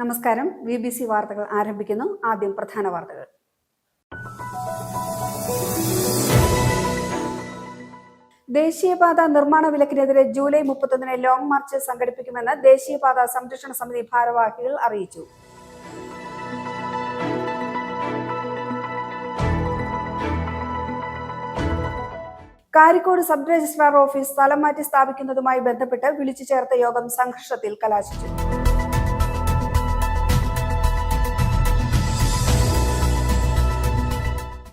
നമസ്കാരം. BBC വാർത്തകൾ ആരംഭിക്കുന്നു. ആദ്യം പ്രധാന വാർത്തകൾ. ദേശീയപാത നിർമ്മാണ വിലക്കിനെതിരെ ജൂലൈ 31 ലോങ് മാർച്ച് സംഘടിപ്പിക്കുമെന്ന് ദേശീയപാത സംരക്ഷണ സമിതി ഭാരവാഹികൾ അറിയിച്ചു. കാരിക്കോട് സബ് രജിസ്ട്രാർ ഓഫീസ് സ്ഥലം മാറ്റി സ്ഥാപിക്കുന്നതുമായി ബന്ധപ്പെട്ട് വിളിച്ചു ചേർത്ത യോഗം സംഘർഷത്തിൽ കലാശിച്ചു.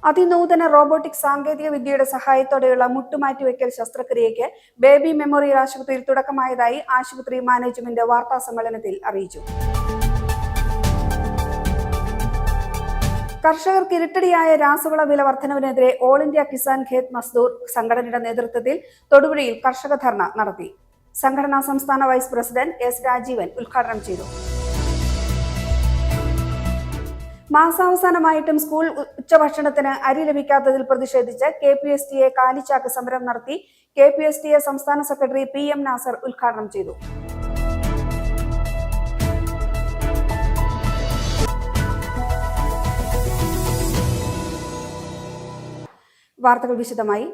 അതിനൂതന റോബോട്ടിക് സാങ്കേതിക വിദ്യയുടെ സഹായത്തോടെയുള്ള മുട്ടുമാറ്റിവെക്കൽ ശസ്ത്രക്രിയയ്ക്ക് ബേബി മെമ്മോറിയൽ ആശുപത്രിയിൽ തുടക്കമായതായി ആശുപത്രി മാനേജ്മെന്റ് വാർത്താ സമ്മേളനത്തിൽ അറിയിച്ചു. കർഷകർക്ക് ഇരട്ടടിയായ രാസവള വില വർധനവിനെതിരെ ഓൾ ഇന്ത്യ കിസാൻ ഖേത് മസ്ദൂർ സംഘടനയുടെ നേതൃത്വത്തിൽ തൊടുപുഴയിൽ കർഷക ധർണ നടത്തി. സംഘടനാ സംസ്ഥാന വൈസ് പ്രസിഡന്റ് എസ് രാജീവൻ ഉദ്ഘാടനം ചെയ്തു. മാസാവസാനമായിട്ടും സ്കൂൾ ഉച്ചഭക്ഷണത്തിന് അരി ലഭിക്കാത്തതിൽ പ്രതിഷേധിച്ച് KPSTA കാലിച്ചാക്ക് സമരം നടത്തി. KPSTA സംസ്ഥാന സെക്രട്ടറി PM നാസർ ഉദ്ഘാടനം ചെയ്തു. വാർത്തകൾ വിശദമായി.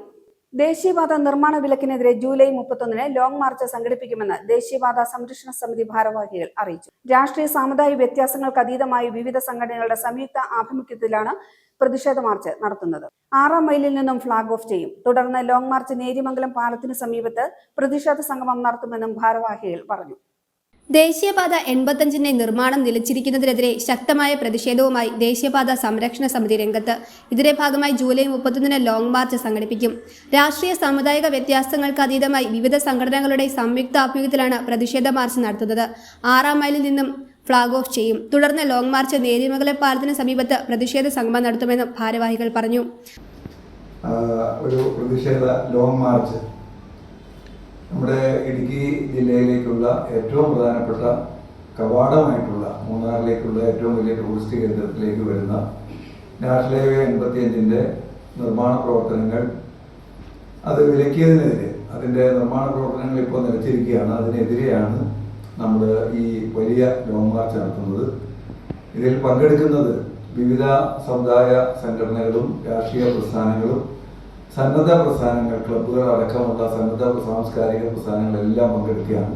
ദേശീയപാത നിർമ്മാണ വിലക്കിനെതിരെ ജൂലൈ 31 ലോങ് മാർച്ച് സംഘടിപ്പിക്കുമെന്ന് ദേശീയപാത സംരക്ഷണ സമിതി ഭാരവാഹികൾ അറിയിച്ചു. രാഷ്ട്രീയ സാമുദായിക വ്യത്യാസങ്ങൾക്ക് അതീതമായി വിവിധ സംഘടനകളുടെ സംയുക്ത ആഭിമുഖ്യത്തിലാണ് പ്രതിഷേധ മാർച്ച് നടത്തുന്നത്. 6-ാം മൈലിൽ നിന്നും ഫ്ളാഗ് ഓഫ് ചെയ്യും. തുടർന്ന് ലോങ് മാർച്ച് നേര്യമംഗലം പാലത്തിന് സമീപത്ത് പ്രതിഷേധ സംഗമം നടത്തുമെന്നും ഭാരവാഹികൾ പറഞ്ഞു. ദേശീയപാത 85 നിർമ്മാണം നിലച്ചിരിക്കുന്നതിനെതിരെ ശക്തമായ പ്രതിഷേധവുമായി ദേശീയപാത സംരക്ഷണ സമിതി രംഗത്ത്. ഇതിന്റെ ഭാഗമായി ജൂലൈ 31 ലോങ് മാർച്ച് സംഘടിപ്പിക്കും. രാഷ്ട്രീയ സാമുദായിക വ്യത്യാസങ്ങൾക്ക് അതീതമായി വിവിധ സംഘടനകളുടെ സംയുക്ത ആഭിമുഖ്യത്തിലാണ് പ്രതിഷേധ മാർച്ച് നടത്തുന്നത്. 6-ാം മൈലിൽ നിന്നും ഫ്ളാഗ് ഓഫ് ചെയ്യും. തുടർന്ന് ലോങ് മാർച്ച് നേര്യമംഗലം പാലത്തിന് സമീപത്ത് പ്രതിഷേധ സംഗമം നടത്തുമെന്നും ഭാരവാഹികൾ പറഞ്ഞു. ഒരു പ്രതിഷേധ ലോങ് മാർച്ച് നമ്മുടെ ഇടുക്കി ജില്ലയിലേക്കുള്ള ഏറ്റവും പ്രധാനപ്പെട്ട കവാടമായിട്ടുള്ള മൂന്നാറിലേക്കുള്ള ഏറ്റവും വലിയ ടൂറിസ്റ്റ് കേന്ദ്രത്തിലേക്ക് വരുന്ന നാഷണൽ ഹൈവേ 85 നിർമ്മാണ പ്രവർത്തനങ്ങൾ അത് വിലക്കിയതിനെതിരെ, അതിൻ്റെ നിർമ്മാണ പ്രവർത്തനങ്ങൾ ഇപ്പോൾ നിലച്ചിരിക്കുകയാണ്. അതിനെതിരെയാണ് നമ്മൾ ഈ വലിയ ലോങ് മാർച്ച് നടത്തുന്നത്. ഇതിൽ പങ്കെടുക്കുന്നത് വിവിധ സമുദായ സംഘടനകളും രാഷ്ട്രീയ പ്രസ്ഥാനങ്ങളും സന്നദ്ധ പ്രസ്ഥാനങ്ങൾ, ക്ലബ്ബുകൾ അടക്കമുള്ള സന്നദ്ധ സാംസ്കാരിക പ്രസ്ഥാനങ്ങളെല്ലാം പങ്കെടുക്കുകയാണ്.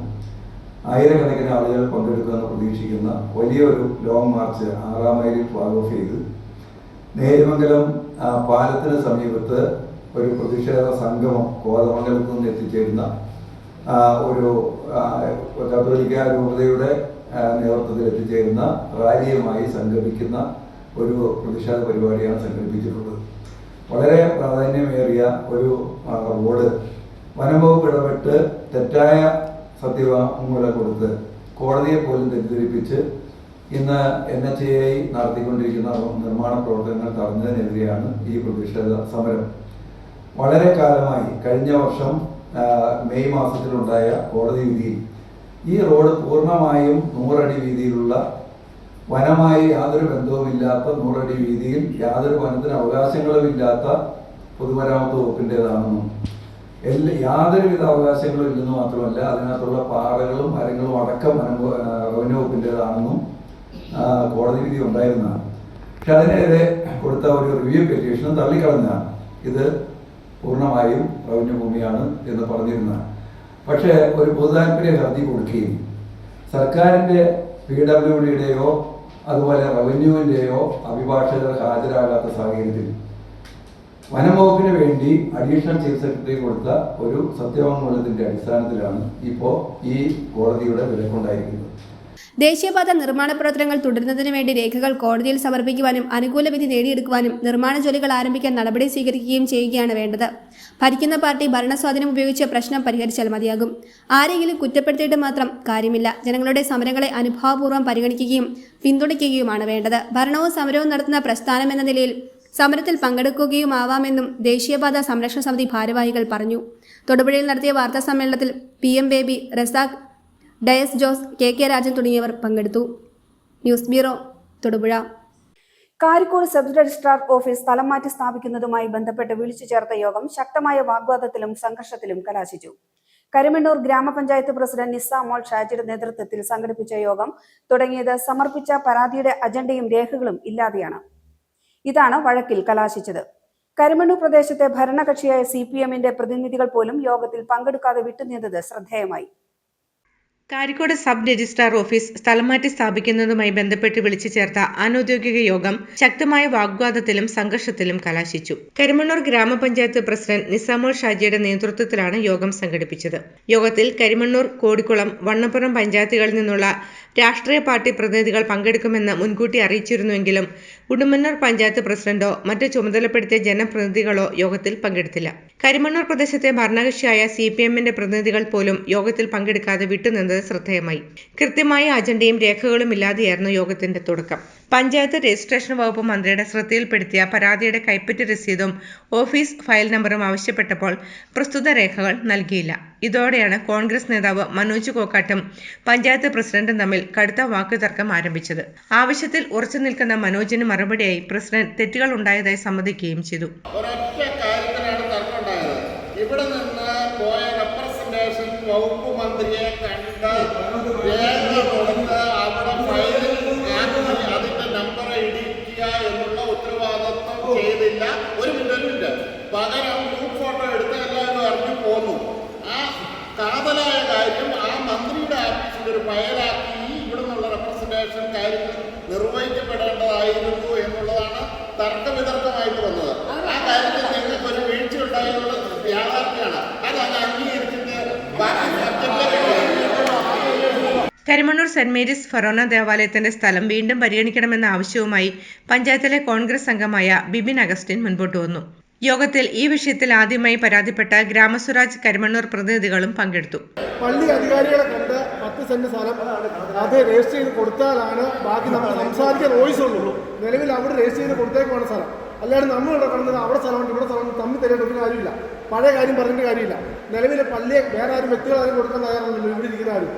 ആയിരക്കണക്കിന് ആളുകൾ പങ്കെടുക്കുമെന്ന് പ്രതീക്ഷിക്കുന്ന വലിയൊരു ലോങ് മാർച്ച് 6-ാം മൈലിൽ ഫ്ളാഗ് ഓഫ് ചെയ്ത് നേര്യമംഗലം പാലത്തിന് സമീപത്ത് ഒരു പ്രതിഷേധ സംഗമം കോതമംഗലത്ത് നിന്ന് എത്തിച്ചേരുന്ന ഒരു കത്തോലിക്ക രൂപതയുടെ നേതൃത്വത്തിൽ എത്തിച്ചേരുന്ന റാലിയുമായി സംഘടിപ്പിക്കുന്ന ഒരു പ്രതിഷേധ പരിപാടിയാണ് സംഘടിപ്പിച്ചിട്ടുള്ളത്. വളരെ പ്രാധാന്യമേറിയ ഒരു റോഡ് വനംവകുപ്പ് ഇടപെട്ട് തെറ്റായ സത്യവാങ്മൂലം കൊടുത്ത് കോടതിയെ പോലും തെറ്റിദ്ധരിപ്പിച്ച് ഇന്ന് NHAI നടത്തിക്കൊണ്ടിരിക്കുന്ന നിർമ്മാണ പ്രവർത്തനങ്ങൾ തടഞ്ഞതിനെതിരെയാണ് ഈ പ്രതിഷേധ സമരം. വളരെ കാലമായി കഴിഞ്ഞ വർഷം മെയ് മാസത്തിലുണ്ടായ കോടതി വിധിയിൽ ഈ റോഡ് പൂർണ്ണമായും 100 അടി വീതിയിലുള്ള വനമായി യാതൊരു ബന്ധവുമില്ലാത്ത 100 അടി വീതിയിൽ യാതൊരു വനത്തിന് അവകാശങ്ങളുമില്ലാത്ത പൊതുമരാമത്ത് വകുപ്പിൻ്റെതാണെന്നും യാതൊരുവിധ അവകാശങ്ങളും ഇല്ലെന്ന് മാത്രമല്ല അതിനകത്തുള്ള പാറകളും മരങ്ങളും അടക്കം റവന്യൂ വകുപ്പിൻ്റെതാണെന്നും കോടതി വിധി ഉണ്ടായിരുന്നതാണ്. പക്ഷെ അതിനെതിരെ കൊടുത്ത ഒരു റിവ്യൂ പെറ്റീഷനും തള്ളിക്കളഞ്ഞതാണ്. ഇത് പൂർണ്ണമായും റവന്യൂ ഭൂമിയാണ് എന്ന് പറഞ്ഞിരുന്നതാണ്. പക്ഷേ ഒരു പൊതുതാൽപര്യ ഹർജി കൊടുക്കുകയും സർക്കാരിൻ്റെ PWDയുടെയോ അതുപോലെ റവന്യൂവിൻ്റെയോ അഭിഭാഷകർ ഹാജരാകാത്ത സാഹചര്യത്തിൽ വനംവകുപ്പിന് വേണ്ടി അഡീഷണൽ ചീഫ് സെക്രട്ടറി കൊടുത്ത ഒരു സത്യവാങ്മൂലത്തിന്റെ അടിസ്ഥാനത്തിലാണ് ഇപ്പോൾ ഈ കോടതിയുടെ വിലക്കുണ്ടായിരിക്കുന്നത്. ദേശീയപാത നിർമ്മാണ പ്രവർത്തനങ്ങൾ തുടരുന്നതിന് വേണ്ടി രേഖകൾ കോടതിയിൽ സമർപ്പിക്കുവാനും അനുകൂല വിധി നേടിയെടുക്കുവാനും നിർമ്മാണ ജോലികൾ ആരംഭിക്കാൻ നടപടി സ്വീകരിക്കുകയും ചെയ്യുകയാണ് വേണ്ടത്. ഭരിക്കുന്ന പാർട്ടി ഭരണസ്വാധീനം ഉപയോഗിച്ച് പ്രശ്നം പരിഹരിച്ചാൽ മതിയാകും. ആരെങ്കിലും കുറ്റപ്പെടുത്തിയിട്ട് മാത്രം കാര്യമില്ല. ജനങ്ങളുടെ സമരങ്ങളെ അനുഭാവപൂർവ്വം പരിഗണിക്കുകയും പിന്തുണയ്ക്കുകയുമാണ് വേണ്ടത്. ഭരണവും സമരവും നടത്തുന്ന പ്രസ്ഥാനം എന്ന നിലയിൽ സമരത്തിൽ പങ്കെടുക്കുകയുമാവാമെന്നും ദേശീയപാത സംരക്ഷണ സമിതി ഭാരവാഹികൾ പറഞ്ഞു. തൊടുപുഴയിൽ നടത്തിയ വാർത്താ സമ്മേളനത്തിൽ PM ബേബി, റസാഖ്, ഡയസ് ജോസ്, KK രാജൻ തുടങ്ങിയവർ പങ്കെടുത്തു. News bureau, Thodupuzha. Karikode sub registrar office സ്ഥലം മാറ്റി സ്ഥാപിക്കുന്നതുമായി ബന്ധപ്പെട്ട് വിളിച്ചു ചേർത്ത യോഗം ശക്തമായ വാഗ്വാദത്തിലും സംഘർഷത്തിലും കലാശിച്ചു. കരിമണ്ണൂർ ഗ്രാമപഞ്ചായത്ത് പ്രസിഡന്റ് നിസ മോൾ ഷാജിയുടെ നേതൃത്വത്തിൽ സംഘടിപ്പിച്ച യോഗം തുടങ്ങിയത് സമർപ്പിച്ച പരാതിയുടെ അജണ്ടയും രേഖകളും ഇല്ലാതെയാണ്. ഇതാണ് വഴക്കിൽ കലാശിച്ചത്. കരിമണ്ണൂർ പ്രദേശത്തെ ഭരണകക്ഷിയായ CPM-ന്റെ പ്രതിനിധികൾ പോലും യോഗത്തിൽ പങ്കെടുക്കാതെ വിട്ടുനിന്നത് ശ്രദ്ധേയമായി. കാരിക്കോട് സബ് രജിസ്ട്രാർ ഓഫീസ് സ്ഥലം മാറ്റി സ്ഥാപിക്കുന്നതുമായി ബന്ധപ്പെട്ട് വിളിച്ചു ചേർത്ത അനൌദ്യോഗിക യോഗം ശക്തമായ വാഗ്വാദത്തിലും സംഘർഷത്തിലും കലാശിച്ചു. കരിമണ്ണൂർ ഗ്രാമപഞ്ചായത്ത് പ്രസിഡന്റ് നിസാമോൾ ഷാജിയുടെ നേതൃത്വത്തിലാണ് യോഗം സംഘടിപ്പിച്ചത്. യോഗത്തിൽ കരിമണ്ണൂർ, കോടിക്കുളം, വണ്ണപ്പുറം പഞ്ചായത്തുകളിൽ നിന്നുള്ള രാഷ്ട്രീയ പാർട്ടി പ്രതിനിധികൾ പങ്കെടുക്കുമെന്ന് മുൻകൂട്ടി അറിയിച്ചിരുന്നുവെങ്കിലും ഉടുമ്പന്നൂർ പഞ്ചായത്ത് പ്രസിഡന്റോ മറ്റ് ചുമതലപ്പെടുത്തിയ ജനപ്രതിനിധികളോ യോഗത്തിൽ പങ്കെടുത്തില്ല. കരിമണ്ണൂർ പ്രദേശത്തെ ഭരണകക്ഷിയായ CPM-ന്റെ പ്രതിനിധികൾ പോലും യോഗത്തിൽ പങ്കെടുക്കാതെ വിട്ടുനിന്നത് ശ്രദ്ധേയമായി. കൃത്യമായ അജണ്ടയും രേഖകളും ഇല്ലാതെയായിരുന്നു യോഗത്തിന്റെ തുടക്കം. പഞ്ചായത്ത് രജിസ്ട്രേഷൻ വകുപ്പ് മന്ത്രിയുടെ ശ്രദ്ധയിൽപ്പെടുത്തിയ പരാതിയുടെ കൈപ്പറ്റ് രസീതും ഓഫീസ് ഫയൽ നമ്പറും ആവശ്യപ്പെട്ടപ്പോൾ പ്രസ്തുത രേഖകൾ നൽകിയില്ല. ഇതോടെയാണ് കോൺഗ്രസ് നേതാവ് മനോജ് കോക്കാട്ടും പഞ്ചായത്ത് പ്രസിഡന്റും തമ്മിൽ കടുത്ത വാക്കുതർക്കം ആരംഭിച്ചത്. ആവശ്യത്തിൽ ഉറച്ചു നിൽക്കുന്ന മനോജിന് മറുപടിയായി പ്രസിഡന്റ് തെറ്റുകൾ ഉണ്ടായതായി സമ്മതിക്കുകയും ചെയ്തു. ഇവിടെ നിന്ന് പോയ റെപ്രസെന്റേഷൻ വകുപ്പ് മന്ത്രിയെ കണ്ട് രേഖ കൊടുത്ത് അവിടെ ഫയലിൽ അതിന്റെ നമ്പർ ഇടിക്കുക എന്നുള്ള ഉത്തരവാദിത്വം ചെയ്തില്ല. ഒരു മിനിറ്റ് പകരം ഗ്രൂപ്പ് ഫോട്ടോ എടുത്തല്ല എന്ന് പറഞ്ഞു പോന്നു. ആ കാതലായ കാര്യം ആ മന്ത്രിയുടെ ആഫീസിൽ ഒരു ഫയലാക്കി ഇവിടെ നിന്നുള്ള റെപ്രസെന്റേഷൻ കാര്യങ്ങൾ നിർവഹിക്കപ്പെടേണ്ടതായിരുന്നു എന്നുള്ളതാണ് തർക്കവിതർക്കമായിട്ട് വന്നത്. ആ കാര്യത്തിൽ നിങ്ങൾക്ക് ഒരു വീഴ്ച ഉണ്ടായെന്നുള്ളത് യാഥാർത്ഥ്യമാണ്. അത് അംഗീകരിച്ചിട്ട് കരിമണ്ണൂർ സെന്റ് മേരീസ് ഫൊറോന ദേവാലയത്തിന്റെ സ്ഥലം വീണ്ടും പരിഗണിക്കണമെന്ന ആവശ്യവുമായി പഞ്ചായത്തിലെ കോൺഗ്രസ് അംഗമായ ബിബിൻ അഗസ്റ്റിൻ മുൻപോട്ട് വന്നു. യോഗത്തിൽ ഈ വിഷയത്തിൽ ആദ്യമായി പരാതിപ്പെട്ട ഗ്രാമസ്വരാജ് കരിമണ്ണൂർ പ്രതിനിധികളും പങ്കെടുത്തു. പള്ളി അധികാരികളെ കണ്ട് 10 സെന്റ് സ്ഥലം അത് രജിസ്റ്റർ ചെയ്ത് കൊടുത്താലാണ് ബാക്കി നമുക്ക് സംസാരിക്കാൻ വോയിസ് ഉള്ളൂ. നിലവിൽ അവിടെ രജിസ്റ്റർ ചെയ്ത് കൊടുത്തേക്കുമാണ് സ്ഥലം. അല്ലാതെ നമ്മൾ ഇവിടെ കണ്ടത് അവിടെ സ്ഥലമുണ്ട് ഇവിടെ സ്ഥലമുണ്ട് തമ്മിൽ തരേണ്ട കാര്യമില്ല. പഴയ കാര്യം പറഞ്ഞിട്ട് കാര്യമില്ല. നിലവിൽ പള്ളിയെ വേറെ ആരും വ്യക്തികൾ ആരും കൊടുക്കാൻ തയ്യാറുണ്ടല്ലോ. ഇവിടെ ഇരിക്കുന്ന ആരും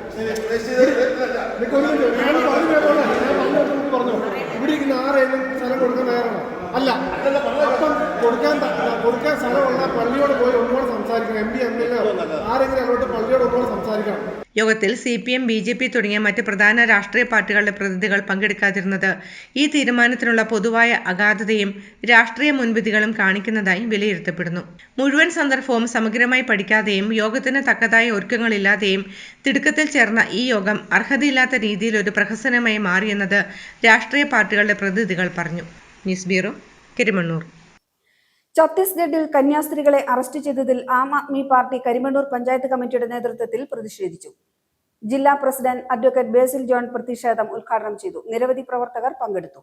പറഞ്ഞു ഇവിടെ ഇരിക്കുന്ന ആരെയും സ്ഥലം കൊടുക്കാൻ തയ്യാറാണോ? അല്ല. അപ്പം കൊടുക്കാൻ സ്ഥലമുള്ള പള്ളിയോട് പോയി ഒന്നുകൂടെ സംസാരിക്കണം. MP MLA ആരെങ്കിലും അങ്ങോട്ട് പള്ളിയോട് ഒന്നുകൂടെ സംസാരിക്കണം. യോഗത്തിൽ CPM, BJP തുടങ്ങിയ മറ്റ് പ്രധാന രാഷ്ട്രീയ പാർട്ടികളുടെ പ്രതിനിധികൾ പങ്കെടുക്കാതിരുന്നത് ഈ തീരുമാനത്തിനുള്ള പൊതുവായ അഗാധതയും രാഷ്ട്രീയ മുൻവിധികളും കാണിക്കുന്നതായി വിലയിരുത്തപ്പെടുന്നു. മുഴുവൻ സന്ദർഭവും സമഗ്രമായി പഠിക്കാതെയും യോഗത്തിന് തക്കതായ ഒരുക്കങ്ങളില്ലാതെയും തിടുക്കത്തിൽ ചേർന്ന ഈ യോഗം അർഹതയില്ലാത്ത രീതിയിൽ ഒരു പ്രഹസനമായി മാറിയെന്നത് രാഷ്ട്രീയ പാർട്ടികളുടെ പ്രതിനിധികൾ പറഞ്ഞു. News bureau, Karimannoor. ഛത്തീസ്ഗഡിൽ കന്യാസ്ത്രീകളെ അറസ്റ്റ് ചെയ്തതിൽ ആം ആദ്മി പാർട്ടി കരിമണ്ണൂർ പഞ്ചായത്ത് കമ്മിറ്റിയുടെ നേതൃത്വത്തിൽ പ്രതിഷേധിച്ചു. ജില്ലാ പ്രസിഡന്റ് അഡ്വക്കേറ്റ് ബേസിൽ ജോൺ പ്രതിഷേധം ഉദ്ഘാടനം ചെയ്തു. നിരവധി പ്രവർത്തകർ പങ്കെടുത്തു.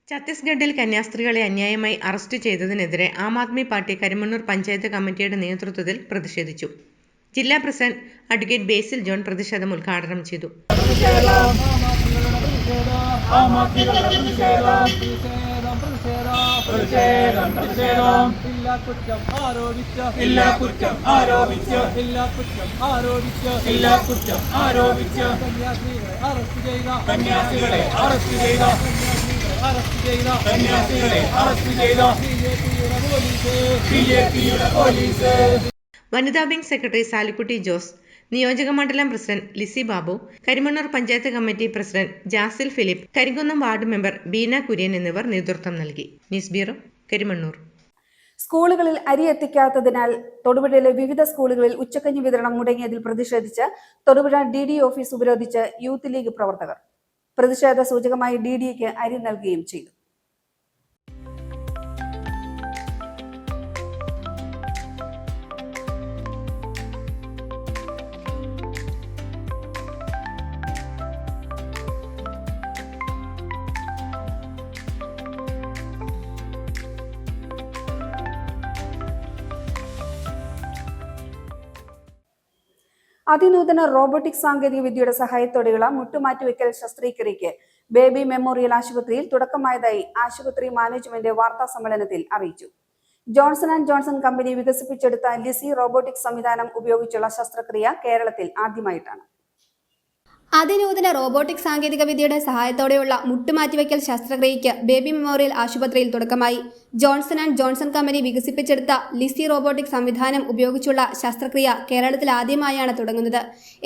ഛത്തീസ്ഗഡിൽ കന്യാസ്ത്രീകളെ അന്യായമായി അറസ്റ്റ് ചെയ്തതിനെതിരെ ആം ആദ്മി പാർട്ടി കരിമണ്ണൂർ പഞ്ചായത്ത് കമ്മിറ്റിയുടെ നേതൃത്വത്തിൽ പ്രതിഷേധിച്ചു. ജില്ലാ പ്രസിഡന്റ് അഡ്വക്കേറ്റ് ബേസിൽ ജോൺ പ്രതിഷേധം ഉദ്ഘാടനം ചെയ്തു. വനിതാ വിംഗ് സെക്രട്ടറി സാലിക്കുട്ടി ജോസ്, നിയോജക മണ്ഡലം president Lissy Babu, Karimannoor panchayat committee president Jasil Philip, Karinkunnam ward member Beena Kurian എന്നിവർ നേതൃത്വം നൽകി. News bureau, Karimannoor. സ്കൂളുകളിൽ അരി എത്തിക്കാത്തതിനാൽ തൊടുപുഴയിലെ വിവിധ സ്കൂളുകളിൽ ഉച്ചക്കഞ്ഞി വിതരണം മുടങ്ങിയതിൽ പ്രതിഷേധിച്ച് തൊടുപുഴ DD ഓഫീസ് ഉപരോധിച്ച് യൂത്ത് ലീഗ് പ്രവർത്തകർ. പ്രതിഷേധ സൂചകമായി DDക്ക് അരി നൽകുകയും ചെയ്തു. അതിനൂതന റോബോട്ടിക് സാങ്കേതിക വിദ്യയുടെ സഹായത്തോടെയുള്ള മുട്ടുമാറ്റിവെക്കൽ ശസ്ത്രക്രിയയ്ക്ക് ബേബി മെമ്മോറിയൽ ആശുപത്രിയിൽ തുടക്കമായതായി ആശുപത്രി മാനേജ്മെന്റ് വാർത്താ സമ്മേളനത്തിൽ അറിയിച്ചു. ജോൺസൺ ആൻഡ് ജോൺസൺ കമ്പനി വികസിപ്പിച്ചെടുത്ത ലിസി റോബോട്ടിക് സംവിധാനം ഉപയോഗിച്ചുള്ള ശസ്ത്രക്രിയ കേരളത്തിൽ ആദ്യമായിട്ടാണ്. അതിനൂതന റോബോട്ടിക് സാങ്കേതിക വിദ്യയുടെ സഹായത്തോടെയുള്ള മുട്ടുമാറ്റിവെക്കൽ ശസ്ത്രക്രിയയ്ക്ക് ബേബി മെമ്മോറിയൽ ആശുപത്രിയിൽ തുടക്കമായി. ജോൺസൺ ആൻഡ് ജോൺസൺ കമ്പനി വികസിപ്പിച്ചെടുത്ത ലിസി റോബോട്ടിക് സംവിധാനം ഉപയോഗിച്ചുള്ള ശസ്ത്രക്രിയ കേരളത്തിൽ ആദ്യമായാണ് തുടങ്ങുന്നത്.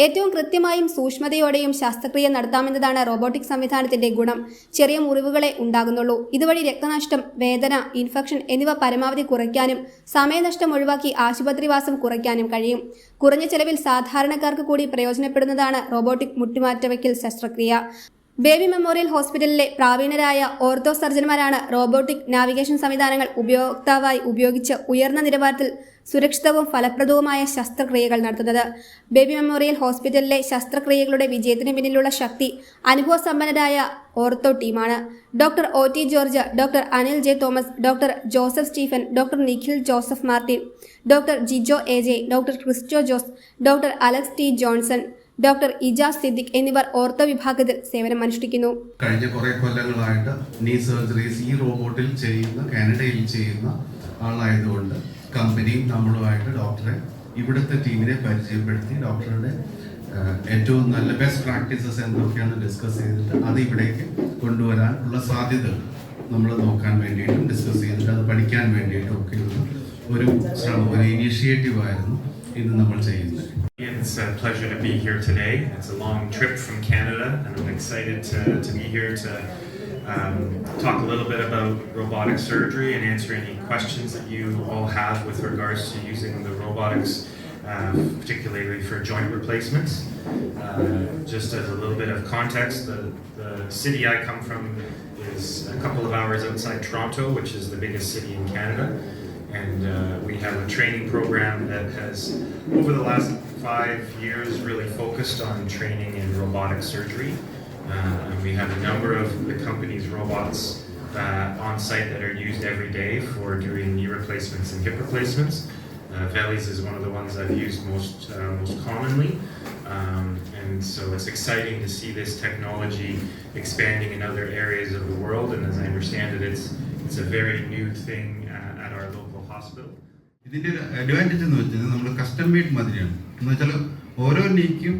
ഏറ്റവും കൃത്യമായും സൂക്ഷ്മതയോടെയും ശസ്ത്രക്രിയ നടത്താമെന്നതാണ് റോബോട്ടിക് സംവിധാനത്തിന്റെ ഗുണം. ചെറിയ മുറിവുകളെ ഉണ്ടാകുന്നുള്ളൂ. ഇതുവഴി രക്തനഷ്ടം, വേദന, ഇൻഫെക്ഷൻ എന്നിവ പരമാവധി കുറയ്ക്കാനും സമയനഷ്ടം ഒഴിവാക്കി ആശുപത്രിവാസം കുറയ്ക്കാനും കഴിയും. കുറഞ്ഞ ചെലവിൽ സാധാരണക്കാർക്ക് കൂടി പ്രയോജനപ്പെടുന്നതാണ് റോബോട്ടിക് മുട്ടിമാറ്റവയ്ക്കൽ ശസ്ത്രക്രിയ. ബേബി മെമ്മോറിയൽ ഹോസ്പിറ്റലിലെ പ്രാവീണരായ ഓർത്തോ സർജന്മാരാണ് റോബോട്ടിക് നാവിഗേഷൻ സംവിധാനങ്ങൾ ഉപയോക്താവായി ഉപയോഗിച്ച് ഉയർന്ന നിലവാരത്തിൽ സുരക്ഷിതവും ഫലപ്രദവുമായ ശസ്ത്രക്രിയകൾ നടത്തുന്നത്. ബേബി മെമ്മോറിയൽ ഹോസ്പിറ്റലിലെ ശസ്ത്രക്രിയകളുടെ വിജയത്തിന് പിന്നിലുള്ള ശക്തി അനുഭവസമ്പന്നരായ ഓർത്തോ ടീമാണ്. Doctor OT George, doctor Anil J Thomas, doctor Joseph Stephen, doctor Nikhil Joseph Martin, doctor Jijo AJ, doctor Cristo Jose, doctor Alex T Johnson, doctor Ijas Siddique എന്നിവർ ഓർത്തോ വിഭാഗത്തിൽ സേവനമനുഷ്ഠിക്കുന്നു. കഴിഞ്ഞ കുറേ കൊല്ലങ്ങളായിട്ട് നീ സർജറീസ് ഈ റോബോട്ടിൽ കാനഡയിൽ ചെയ്യുന്ന ആളായതുകൊണ്ട് കമ്പനിയും നമ്മളുമായിട്ട് ഡോക്ടറെ, ഇവിടുത്തെ ടീമിനെ പരിചയപ്പെടുത്തി ഡോക്ടറുടെ ഏറ്റവും നല്ല ബെസ്റ്റ് പ്രാക്ടീസസ് എന്തൊക്കെയാണ് ഡിസ്കസ് ചെയ്തിട്ട് അത് ഇവിടേക്ക് കൊണ്ടുവരാനുള്ള സാധ്യതകൾ നമ്മൾ നോക്കാൻ വേണ്ടിയിട്ടും ഡിസ്കസ് ചെയ്തിട്ട് അത് പഠിക്കാൻ വേണ്ടിയിട്ടും ഒക്കെയുള്ള ഒരു ശ്രമം, ഒരു ഇനീഷ്യേറ്റീവായിരുന്നു ഇന്ന് നമ്മൾ ചെയ്യുന്നത്. It's a pleasure to be here today. It's a long trip from Canada, and I'm excited to be here to talk a little bit about robotic surgery and answer any questions that you all have with regards to using the robotics, particularly for joint replacements. Just as a little bit of context, the city I come from is a couple of hours outside Toronto, which is the biggest city in Canada. And we have a training program that has, over the last 5 years, really focused on training in robotic surgery. And we have a number of the company's robots on site that are used every day for doing knee replacements and hip replacements. Veli's is one of the ones I've used most commonly. And so it's exciting to see this technology expanding in other areas of the world. And as I understand it, it's a very new thing at our local hospital. ഇതിൻ്റെ ഒരു advantage എന്ന് വെച്ചാൽ നമ്മൾ custom made മാതിരിയാണ്. എന്ന് വെച്ചാൽ ഓരോ നീക്കും